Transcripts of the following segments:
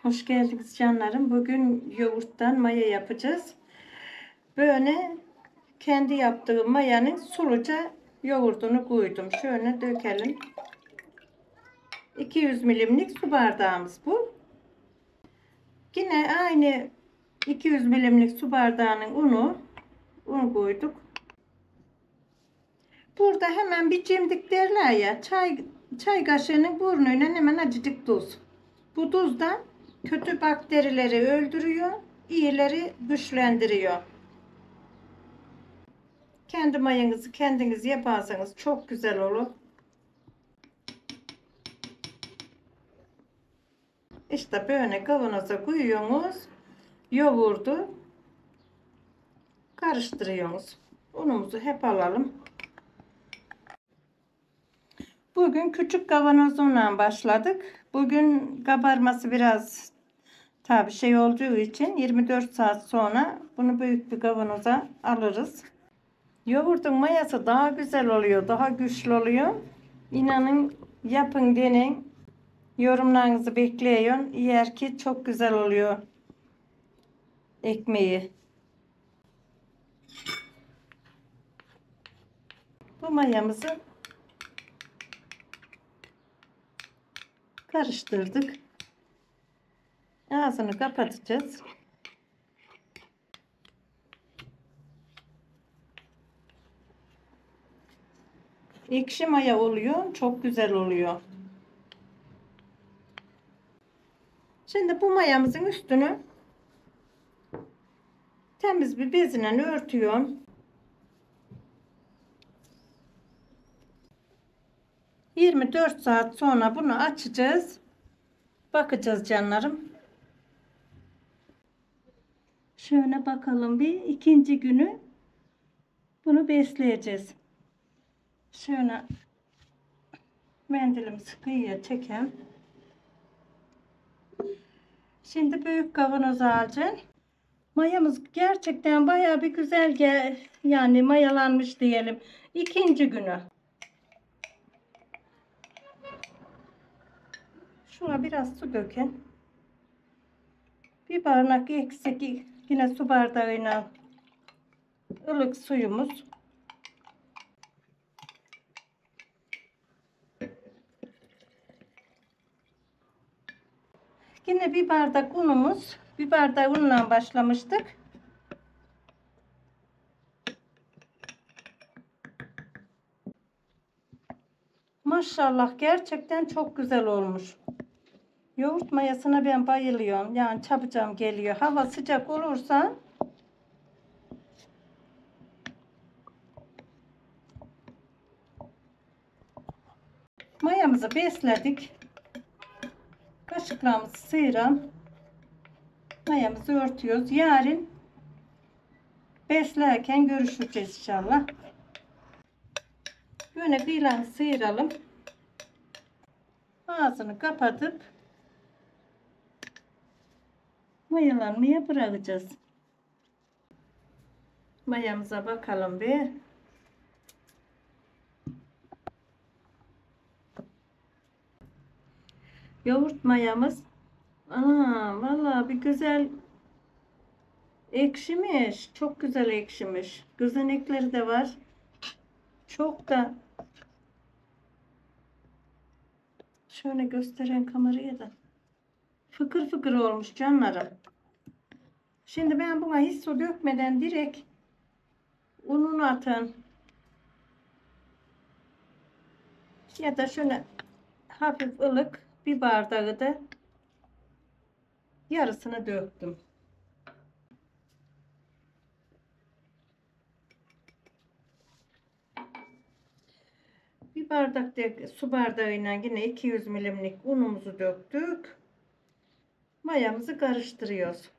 Hoş geldiniz canlarım. Bugün yoğurttan maya yapacağız. Böyle kendi yaptığım mayanın suluca yoğurdunu koydum. Şöyle dökelim. 200 milimlik su bardağımız bu. Yine aynı 200 milimlik su bardağının un koyduk. Burada hemen bir cimdik derler ya, çay kaşığının burnuyla hemen azıcık tuz. Bu tuz da kötü bakterileri öldürüyor, iyileri güçlendiriyor. Kendi mayanızı kendiniz yaparsanız çok güzel olur. İşte böyle kavanoza koyuyorsunuz. Yoğurdu karıştırıyorsunuz. Unumuzu hep alalım. Bugün küçük kavanozumla başladık. Bugün kabarması biraz tabi şey olduğu için 24 saat sonra bunu büyük bir kavanoza alırız. Yoğurdun mayası daha güzel oluyor, daha güçlü oluyor. İnanın yapın deneyin. Yorumlarınızı bekliyorum. Eğer ki çok güzel oluyor ekmeği. Bu mayamızı karıştırdık. Ağzını kapatacağız. Ekşi maya oluyor. Çok güzel oluyor. Şimdi bu mayamızın üstünü temiz bir bezle örtüyorum. 24 saat sonra bunu açacağız. Bakacağız canlarım. Şöyle bakalım bir ikinci günü bunu besleyeceğiz. Şöyle mendilimizi kıyıya çekelim. Şimdi büyük kavanoza alacağım. Mayamız gerçekten bayağı bir güzel yani mayalanmış diyelim. İkinci günü. Şuna biraz su dökün. Bir bardak eksik yine su bardağıyla ılık suyumuz. Yine bir bardak unumuz. Bir bardak unla başlamıştık. Maşallah gerçekten çok güzel olmuş. Yoğurt mayasına ben bayılıyorum. Yani çabucak geliyor. Hava sıcak olursa mayamızı besledik. Kaşıklarımızı sıyıralım. Mayamızı örtüyoruz. Yarın beslerken görüşeceğiz inşallah. Böyle kıyılarını sıyıralım. Ağzını kapatıp mayalanmaya bırakacağız. Mayamıza bakalım bir. Yoğurt mayamız vallahi bir güzel ekşimiş. Çok güzel ekşimiş. Gözenekleri de var. Çok da şöyle göstereyim kameraya da. Fıkır fıkır olmuş canlarım. Şimdi ben buna hiç su dökmeden direkt ununu atın. Ya da şöyle hafif ılık bir bardağı da yarısını döktüm. Bir bardak su bardağıyla yine 200 milimlik unumuzu döktük. Mayamızı karıştırıyoruz.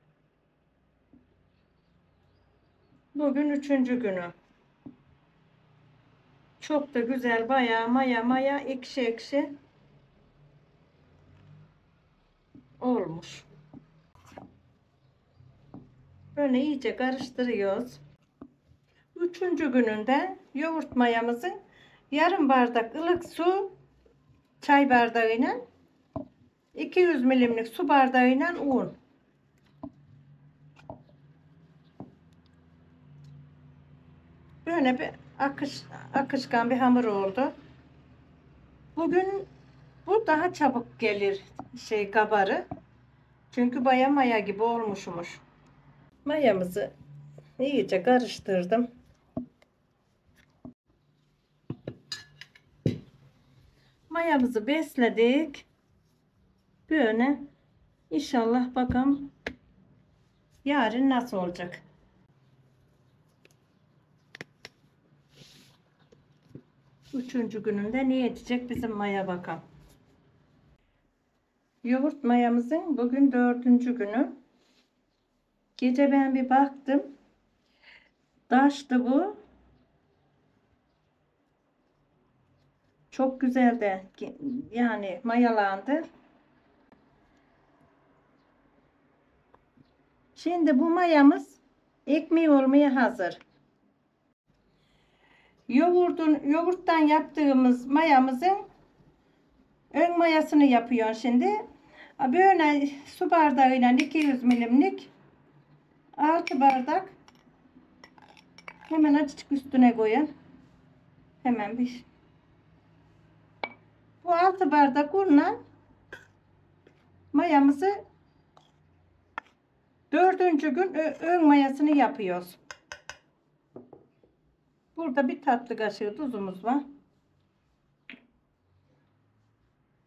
Bugün 3. günü. Çok da güzel bayağı maya ekşi ekşi olmuş. Böyle iyice karıştırıyoruz. 3. gününde yoğurt mayamızın yarım bardak ılık su çay bardağıyla 200 milimlik su bardağıyla un. Böyle bir akışkan bir hamur oldu. Bugün bu daha çabuk gelir kabarı. Çünkü baya maya gibi olmuşmuş. Mayamızı iyice karıştırdım. Mayamızı besledik. Böyle inşallah bakalım yarın nasıl olacak. Üçüncü gününde ne edecek bizim maya bakalım. Yoğurt mayamızın bugün 4. günü. Gece ben bir baktım. Taştı bu. Çok güzel de yani mayalandı. Şimdi bu mayamız ekmeği olmaya hazır. Yoğurttan yaptığımız mayamızın ön mayasını yapıyor şimdi. Böyle su bardağıyla 200 milimlik 6 bardak hemen açık üstüne koyun. Hemen bir. Bu 6 bardak unla mayamızı 4. gün ön mayasını yapıyoruz. Burada bir tatlı kaşığı tuzumuz var.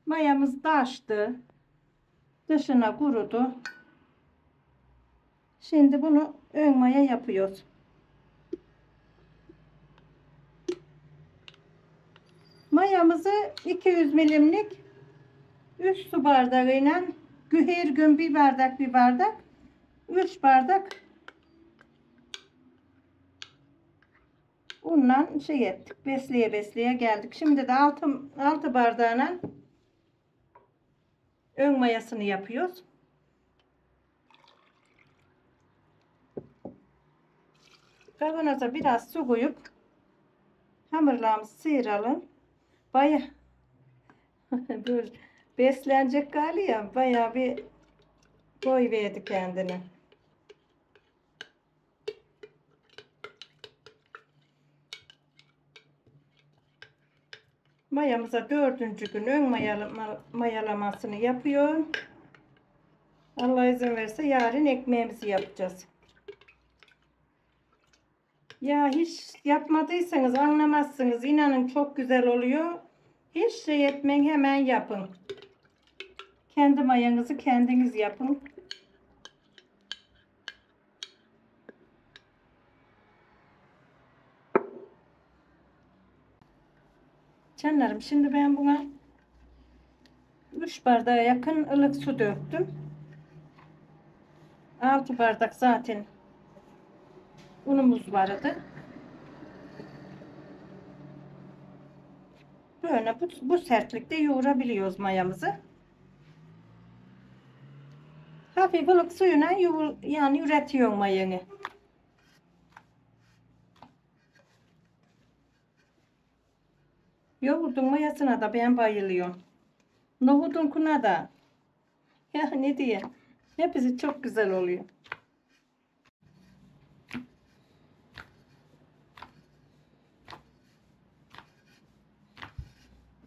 Mayamız taştı. Dışına kurudu. Şimdi bunu ön maya yapıyoruz. Mayamızı 200 milimlik 3 su bardağıyla her gün bir bardak 3 bardak unla ettik. Besleye geldik. Şimdi de 6 bardağına ön mayasını yapıyoruz. Kavanoza biraz su koyup hamurlarımızı sıyıralım. Baya böyle beslenecek galiba, baya bir koy verdi kendine. Mayamıza 4. gün ön mayalamasını yapıyor. Allah izin verirse yarın ekmeğimizi yapacağız. Ya hiç yapmadıysanız anlamazsınız. İnanın çok güzel oluyor. Hiç şey etmeyin, hemen yapın. Kendi mayanızı kendiniz yapın. Canlarım, şimdi ben buna 3 bardağa yakın ılık su döktüm. 6 bardak zaten unumuz vardı. Böyle bu sertlikte yoğurabiliyoruz mayamızı. Hafif ılık suyuna yani üretiyor mayanı. Yoğurdun mayasına da ben bayılıyorum. Nohudun kuna da. Ya ne diye? Hepsi çok güzel oluyor.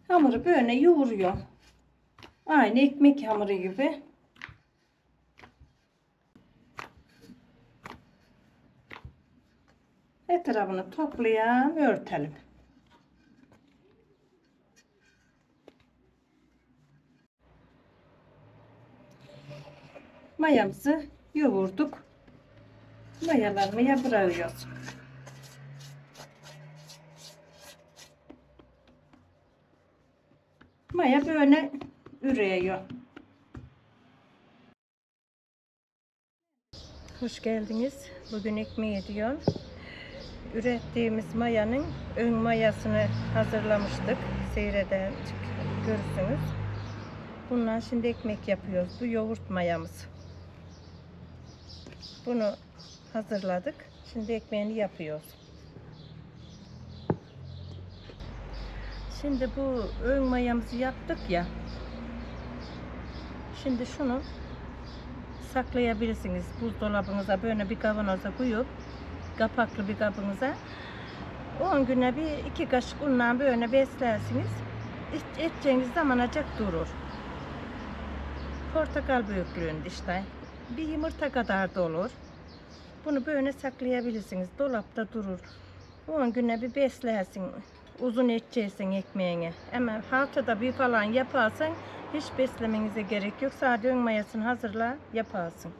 Hamuru böyle yoğuruyor. Aynı ekmek hamuru gibi. Etrafını toplayalım, örtelim. Mayamızı yoğurduk. Mayalanmaya bırakıyoruz. Maya böyle ürüyor. Hoş geldiniz. Bugün ekmeği ediyorum. Ürettiğimiz mayanın ön mayasını hazırlamıştık. Seyreden görürsünüz. Bundan şimdi ekmek yapıyoruz. Bu yoğurt mayamız. Bunu hazırladık. Şimdi ekmeğini yapıyoruz. Şimdi bu ön mayamızı yaptık ya. Şimdi şunu saklayabilirsiniz buzdolabınıza, böyle bir kavanoza koyup kapaklı bir kabınıza 10 güne bir 2 kaşık unla böyle beslersiniz. Edeceğiniz zamanacak durur. Portakal büyüklüğünde işte. Bir yumurta kadar da olur. Bunu böyle saklayabilirsiniz. Dolapta durur. 10 güne bir beslersin. Uzun edeceksin ekmeğini. Ama haftada bir falan yaparsan hiç beslemenize gerek yok. Sadece ön mayasını hazırla yaparsın.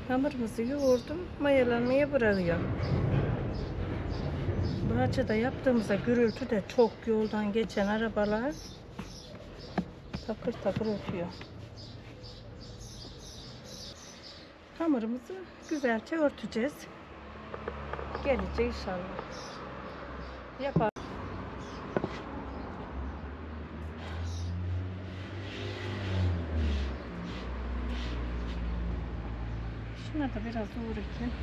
Hamurumuzu yoğurdum, mayalanmaya bırakıyorum. Bahçede yaptığımızda gürültü de çok, yoldan geçen arabalar takır takır ötüyor. Hamurumuzu güzelce örteceğiz. Gelecek inşallah. Yapar. Şuna da biraz uğrayayım.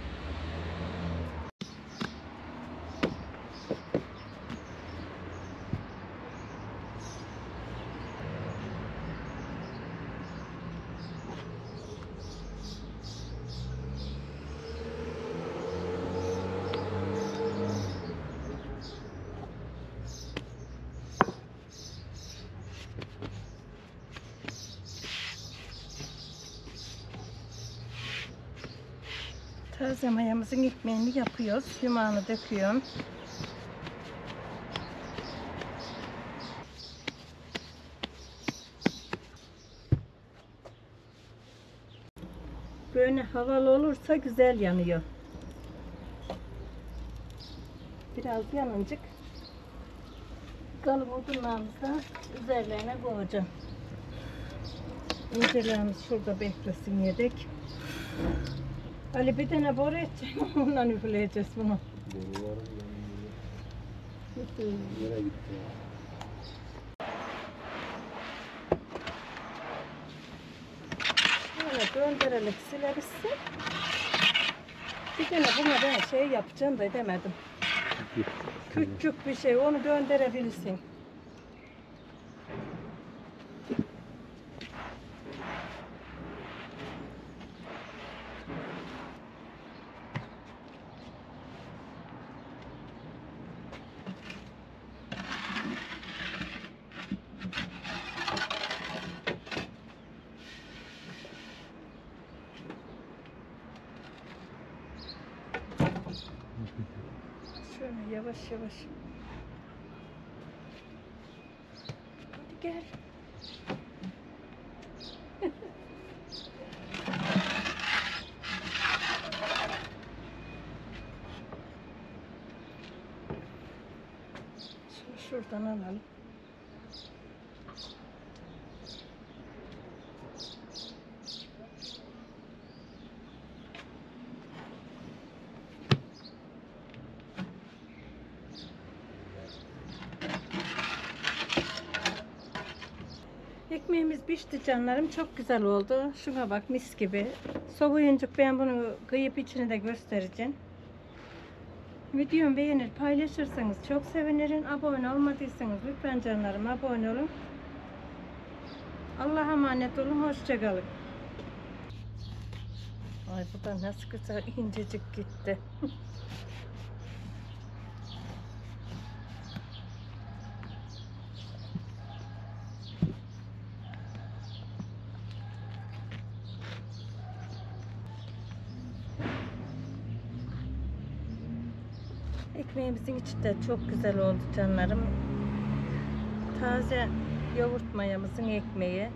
Taze mayamızın ekmeğini yapıyoruz. Yumağını döküyorum. Böyle havalı olursa güzel yanıyor. Biraz yanıncık kalın odunlarımızı da üzerlerine koyacağım. İncelerimiz şurada beklesin yedek. Ali bir tane boru edeceğim, ondan üfleyeceğiz bunu. Nereye gitti? Şöyle döndürerek silebilsin. Bir tane buna ben şey yapacağım da edemedim. Küçük bir şey, onu döndürebilirsin. Şöyle yavaş yavaş. Hadi gel. Şuradan alalım. Ekmeğimiz pişti canlarım. Çok güzel oldu. Şuna bak, mis gibi. Soğuyuncuk ben bunu kıyıp içini de göstereceğim. Videomu beğenir, paylaşırsanız çok sevinirim. Abone olmadıysanız lütfen canlarım abone olun. Allah'a emanet olun. Hoşça kalın. Ay, bu da nasıl güzel incecik gitti. Ekmeğimizin içi de çok güzel oldu canlarım. Taze yoğurt mayamızın ekmeği.